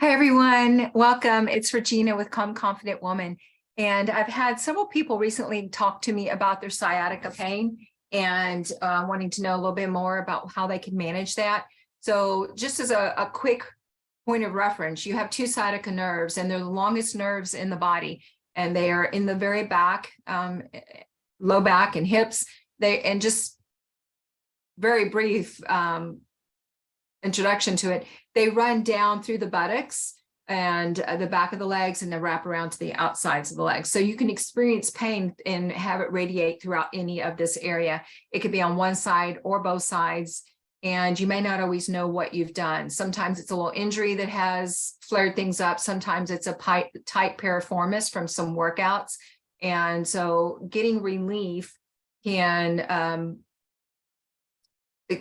Hi, everyone. Welcome. It's Regina with Calm Confident Woman. And I've had several people recently talk to me about their sciatica pain and wanting to know a little bit more about how they can manage that. So just as a quick point of reference, you have two sciatica nerves, and they're the longest nerves in the body. And they are in the very back, low back and hips. And just very brief introduction to it, they run down through the buttocks and the back of the legs, and then wrap around to the outsides of the legs. So you can experience pain and have it radiate throughout any of this area. It could be on one side or both sides, and you may not always know what you've done. Sometimes it's a little injury that has flared things up. Sometimes it's a tight piriformis from some workouts. And so getting relief can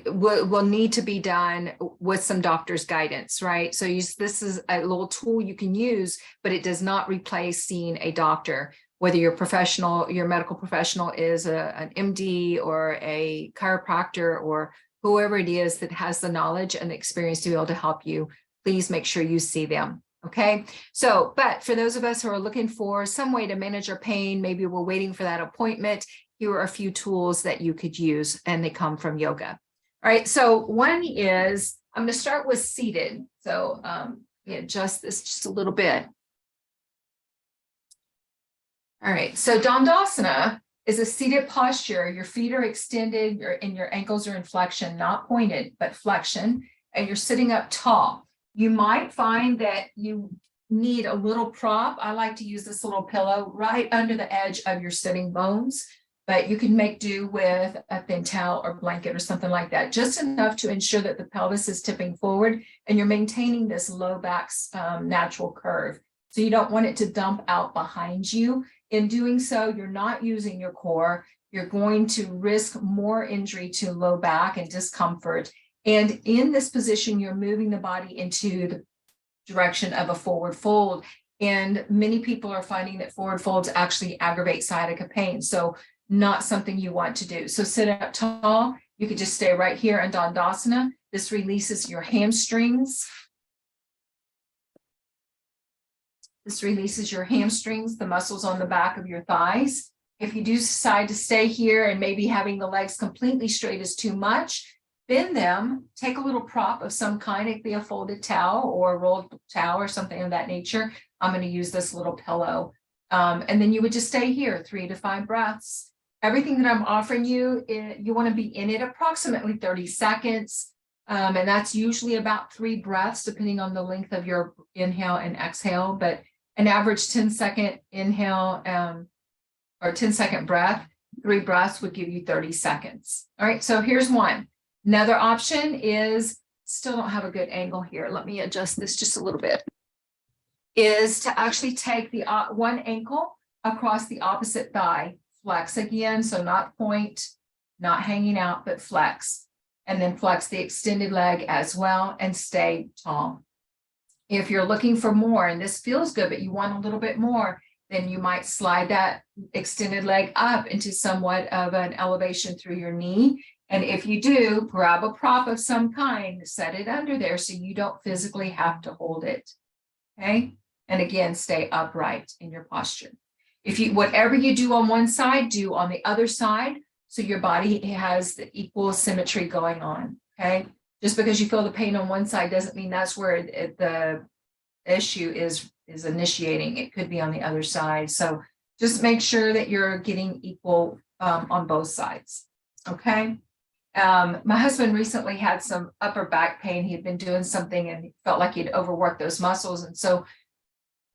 will need to be done with some doctor's guidance, right? So this is a little tool you can use, but it does not replace seeing a doctor. Whether your medical professional is an MD or a chiropractor or whoever it is that has the knowledge and the experience to be able to help you, please make sure you see them. Okay. So, but for those of us who are looking for some way to manage our pain, maybe we're waiting for that appointment, here are a few tools that you could use, and they come from yoga. All right, so one is, I'm going to start with seated. So adjust this just a little bit. All right, so Dandasana is a seated posture. Your feet are extended and your ankles are in flexion, not pointed, but flexion, and you're sitting up tall. You might find that you need a little prop. I like to use this little pillow right under the edge of your sitting bones, but you can make do with a thin towel or blanket or something like that, just enough to ensure that the pelvis is tipping forward and you're maintaining this low back natural curve. So you don't want it to dump out behind you. In doing so, you're not using your core. You're going to risk more injury to low back and discomfort. And in this position, you're moving the body into the direction of a forward fold. And many people are finding that forward folds actually aggravate sciatica pain. So not something you want to do. So sit up tall. You could just stay right here in Dandasana. This releases your hamstrings. This releases your hamstrings, the muscles on the back of your thighs. If you do decide to stay here and maybe having the legs completely straight is too much, bend them, take a little prop of some kind. It could be a folded towel or a rolled towel or something of that nature. I'm going to use this little pillow. And then you would just stay here 3 to 5 breaths. Everything that I'm offering you, you want to be in it approximately 30 seconds. And that's usually about 3 breaths, depending on the length of your inhale and exhale. But an average 10-second inhale or 10-second breath, 3 breaths would give you 30 seconds. All right, so here's one. Another option is, still don't have a good angle here. Let me adjust this just a little bit. Is to actually take the one ankle across the opposite thigh. Flex again, so not point, not hanging out, but flex. And then flex the extended leg as well and stay tall. If you're looking for more, and this feels good, but you want a little bit more, then you might slide that extended leg up into somewhat of an elevation through your knee. And if you do, grab a prop of some kind, set it under there so you don't physically have to hold it. Okay? And again, stay upright in your posture. If you, whatever you do on one side, do on the other side, so your body has the equal symmetry going on, okay? Just because you feel the pain on one side doesn't mean that's where the issue is initiating. It could be on the other side. So just make sure that you're getting equal on both sides, okay? My husband recently had some upper back pain. He had been doing something and he felt like he'd overworked those muscles. And so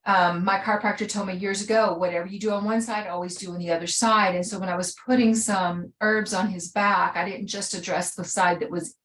my chiropractor told me years ago, whatever you do on one side, always do on the other side. And so when I was putting some herbs on his back, I didn't just address the side that was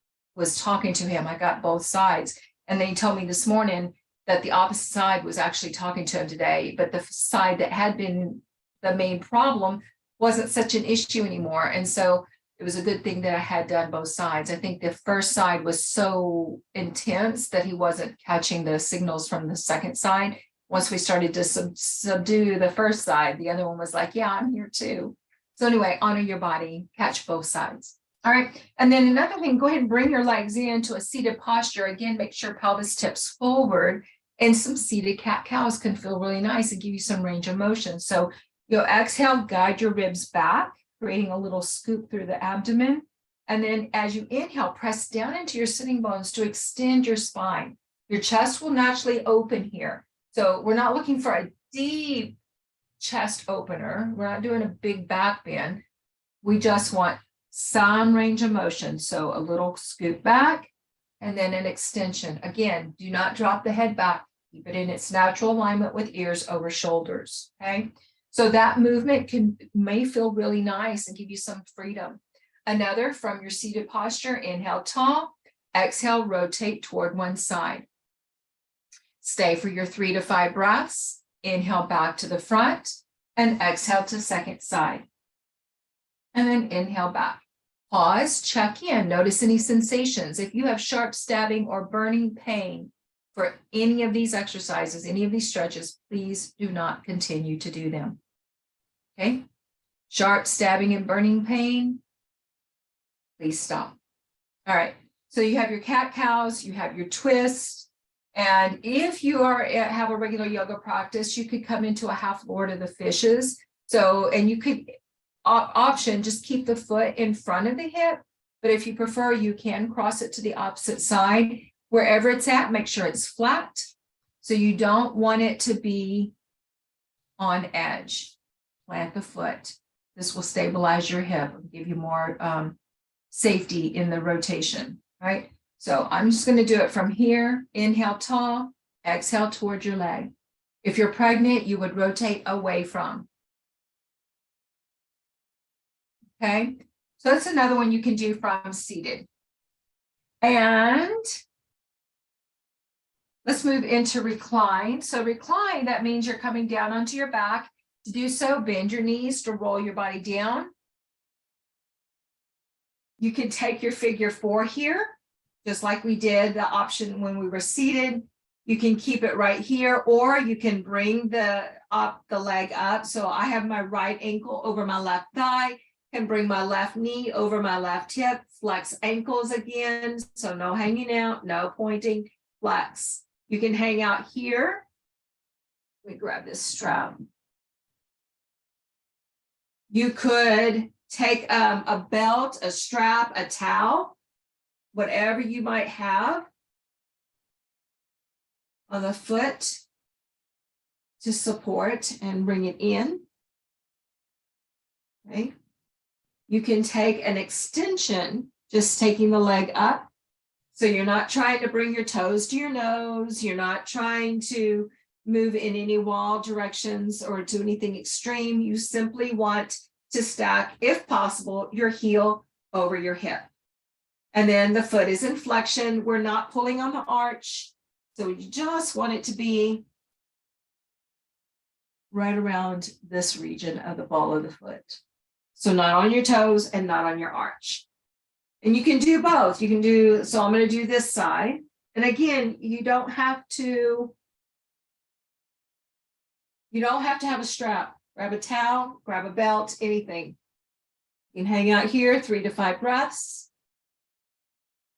talking to him. I got both sides. And then he told me this morning that the opposite side was actually talking to him today, but the side that had been the main problem wasn't such an issue anymore. And so it was a good thing that I had done both sides. I think the first side was so intense that he wasn't catching the signals from the second side. Once we started to subdue the first side, the other one was like, yeah, I'm here too. So anyway, honor your body, catch both sides. All right. And then another thing, go ahead and bring your legs into a seated posture. Again, make sure pelvis tips forward And some seated cat-cows can feel really nice and give you some range of motion. So you'll exhale, guide your ribs back, creating a little scoop through the abdomen. And then as you inhale, press down into your sitting bones to extend your spine. Your chest will naturally open here. So we're not looking for a deep chest opener. We're not doing a big back bend. We just want some range of motion. So a little scoop back and then an extension. Again, do not drop the head back. Keep it in its natural alignment with ears over shoulders, okay? So that movement may feel really nice and give you some freedom. Another from your seated posture, inhale tall, exhale, rotate toward one side. Stay for your 3 to 5 breaths. Inhale back to the front and exhale to second side. And then inhale back. Pause, check in, notice any sensations. If you have sharp stabbing or burning pain for any of these exercises, any of these stretches, please do not continue to do them. Okay? Sharp stabbing and burning pain, please stop. All right, so you have your cat-cows, you have your twists, and if you have a regular yoga practice, you could come into a half lord of the fishes. So, and you could option, just keep the foot in front of the hip, but if you prefer, you can cross it to the opposite side. Wherever it's at, make sure it's flat. So you don't want it to be on edge. Plant the foot. This will stabilize your hip and give you more safety in the rotation, right? So I'm just going to do it from here. Inhale tall, exhale toward your leg. If you're pregnant, you would rotate away from. Okay, so that's another one you can do from seated. And let's move into recline. So recline, that means you're coming down onto your back. To do so, bend your knees to roll your body down. You can take your figure 4 here, just like we did the option when we were seated. You can keep it right here, or you can bring the leg up. So I have my right ankle over my left thigh, can bring my left knee over my left hip, flex ankles again. So no hanging out, no pointing, flex. You can hang out here. Let me grab this strap. You could take a belt, a strap, a towel, whatever you might have on the foot to support and bring it in. Okay. You can take an extension, just taking the leg up. So you're not trying to bring your toes to your nose. You're not trying to move in any wall directions or do anything extreme. You simply want to stack, if possible, your heel over your hip. And then the foot is in flexion. We're not pulling on the arch. So you just want it to be right around this region of the ball of the foot. So not on your toes and not on your arch. And you can do both. You can do, so I'm going to do this side. And again, you don't have to have a strap. Grab a towel, grab a belt, anything. You can hang out here, 3 to 5 breaths.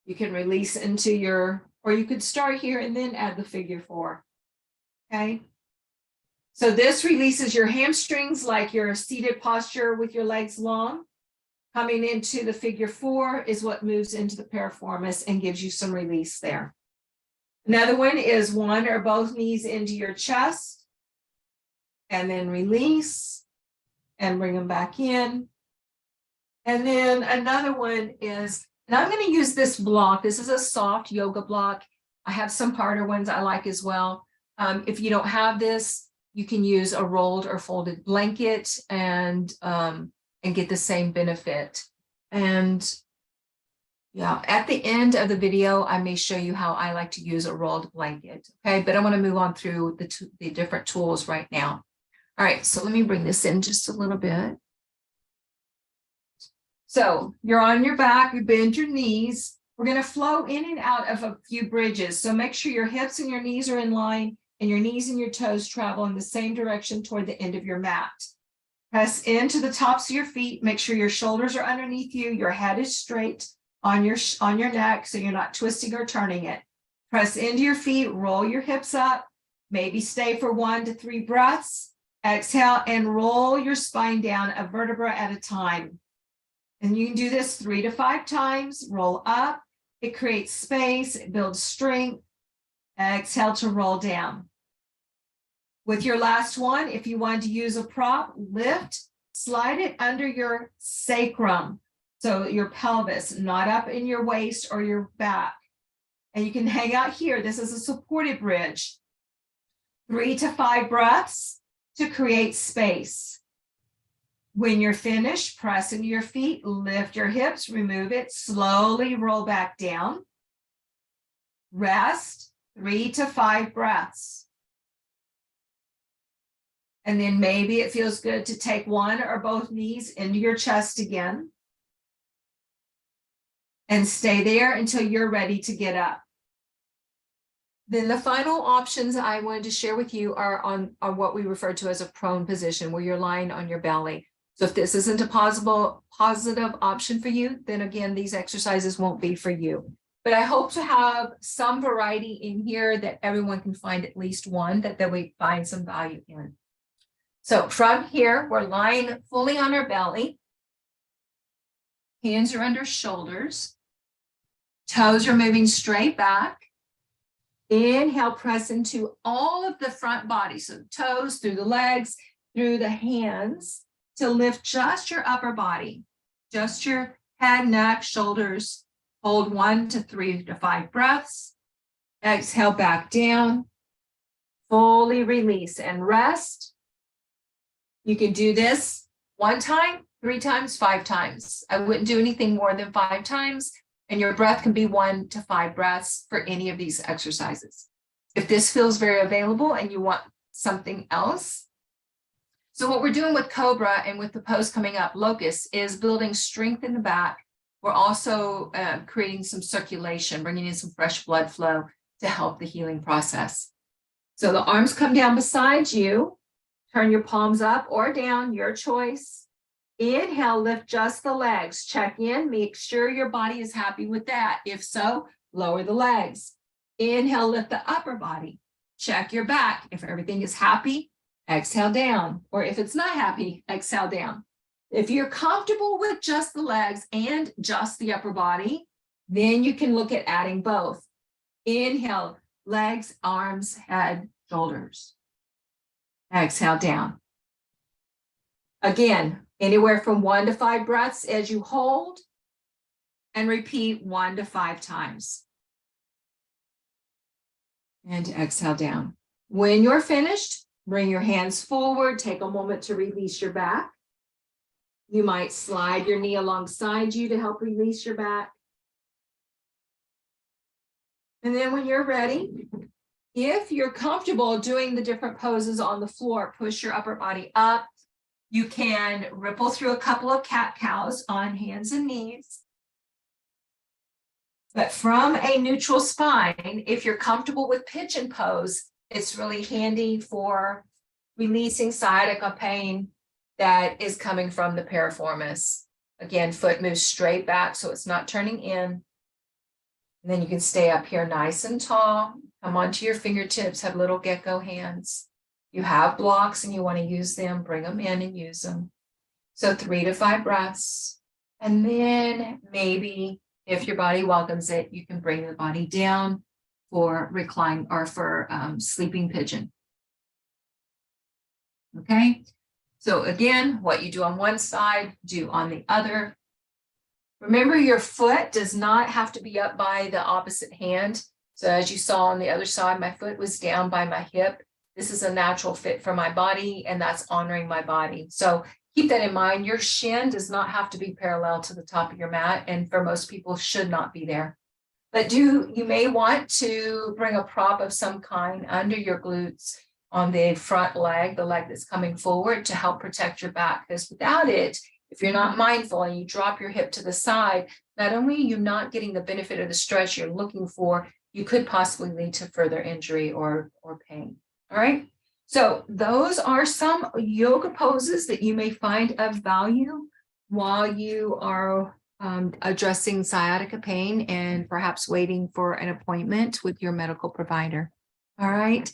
You can release into your, or you could start here and then add the figure 4. Okay. So this releases your hamstrings like your seated posture with your legs long. Coming into the figure 4 is what moves into the piriformis and gives you some release there. Another one is one or both knees into your chest and then release and bring them back in. And then another one is, and I'm going to use this block. This is a soft yoga block. I have some harder ones I like as well. If you don't have this, you can use a rolled or folded blanket and get the same benefit. And yeah, at the end of the video, I may show you how I like to use a rolled blanket. Okay, but I want to move on through the different tools right now. All right, so let me bring this in just a little bit. So you're on your back, you bend your knees. We're going to flow in and out of a few bridges. So make sure your hips and your knees are in line and your knees and your toes travel in the same direction toward the end of your mat. Press into the tops of your feet. Make sure your shoulders are underneath you. Your head is straight on your neck, so you're not twisting or turning it. Press into your feet, roll your hips up, maybe stay for 1 to 3 breaths. Exhale and roll your spine down a vertebra at a time. And you can do this 3 to 5 times. Roll up. It creates space. It builds strength. Exhale to roll down. With your last one, if you want to use a prop, lift, slide it under your sacrum. So your pelvis, not up in your waist or your back. And you can hang out here. This is a supported bridge. 3 to 5 breaths to create space. When you're finished, press into your feet, lift your hips, remove it, slowly roll back down. Rest, 3 to 5 breaths. And then maybe it feels good to take one or both knees into your chest again. And stay there until you're ready to get up. Then the final options I wanted to share with you are on what we refer to as a prone position, where you're lying on your belly. So if this isn't a positive option for you, then again, these exercises won't be for you. But I hope to have some variety in here that everyone can find at least one that we find some value in. So from here, we're lying fully on our belly. Hands are under shoulders. Toes are moving straight back. Inhale, press into all of the front body. So toes through the legs, through the hands to lift just your upper body, just your head, neck, shoulders. Hold 1 to 3 to 5 breaths. Exhale back down. Fully release and rest. You can do this 1 time, 3 times, 5 times. I wouldn't do anything more than 5 times. And your breath can be 1 to 5 breaths for any of these exercises. If this feels very available and you want something else. So what we're doing with Cobra and with the pose coming up, Locust, is building strength in the back. We're also creating some circulation, bringing in some fresh blood flow to help the healing process. So the arms come down beside you. Turn your palms up or down, your choice. Inhale, lift just the legs. Check in, make sure your body is happy with that. If so, lower the legs. Inhale, lift the upper body. Check your back. If everything is happy, exhale down. Or if it's not happy, exhale down. If you're comfortable with just the legs and just the upper body, then you can look at adding both. Inhale, legs, arms, head, shoulders. Exhale down. Again, anywhere from 1 to 5 breaths as you hold, and repeat 1 to 5 times. And exhale down. When you're finished, bring your hands forward, take a moment to release your back. You might slide your knee alongside you to help release your back. And then when you're ready, if you're comfortable doing the different poses on the floor, push your upper body up. You can ripple through a couple of cat-cows on hands and knees. But from a neutral spine, if you're comfortable with pigeon pose, it's really handy for releasing sciatica pain that is coming from the piriformis. Again, foot moves straight back so it's not turning in. And then you can stay up here nice and tall. Come onto your fingertips, have little gecko hands. You have blocks and you want to use them, bring them in and use them. So 3 to 5 breaths. And then maybe if your body welcomes it, you can bring the body down for recline or for sleeping pigeon. Okay. So again, what you do on one side, do on the other. Remember, your foot does not have to be up by the opposite hand. So as you saw on the other side, my foot was down by my hip. This is a natural fit for my body, and that's honoring my body. So keep that in mind. Your shin does not have to be parallel to the top of your mat, and for most people should not be there. But you may want to bring a prop of some kind under your glutes on the front leg, the leg that's coming forward, to help protect your back. Because without it, if you're not mindful and you drop your hip to the side, not only are you not getting the benefit of the stretch you're looking for, you could possibly lead to further injury or pain. All right. So those are some yoga poses that you may find of value while you are addressing sciatica pain and perhaps waiting for an appointment with your medical provider. All right.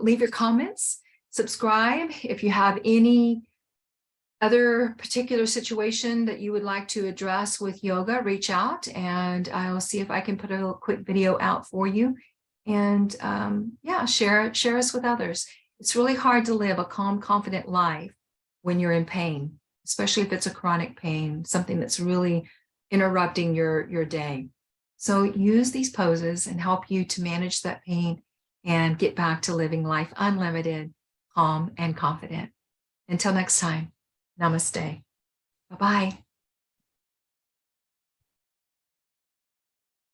Leave your comments, subscribe. If you have any other particular situation that you would like to address with yoga, reach out and I'll see if I can put a quick video out for you. And yeah, share us with others. It's really hard to live a calm, confident life when you're in pain, especially if it's a chronic pain, something that's really interrupting your day. So use these poses and help you to manage that pain and get back to living life unlimited, calm, and confident. Until next time, namaste. Bye-bye.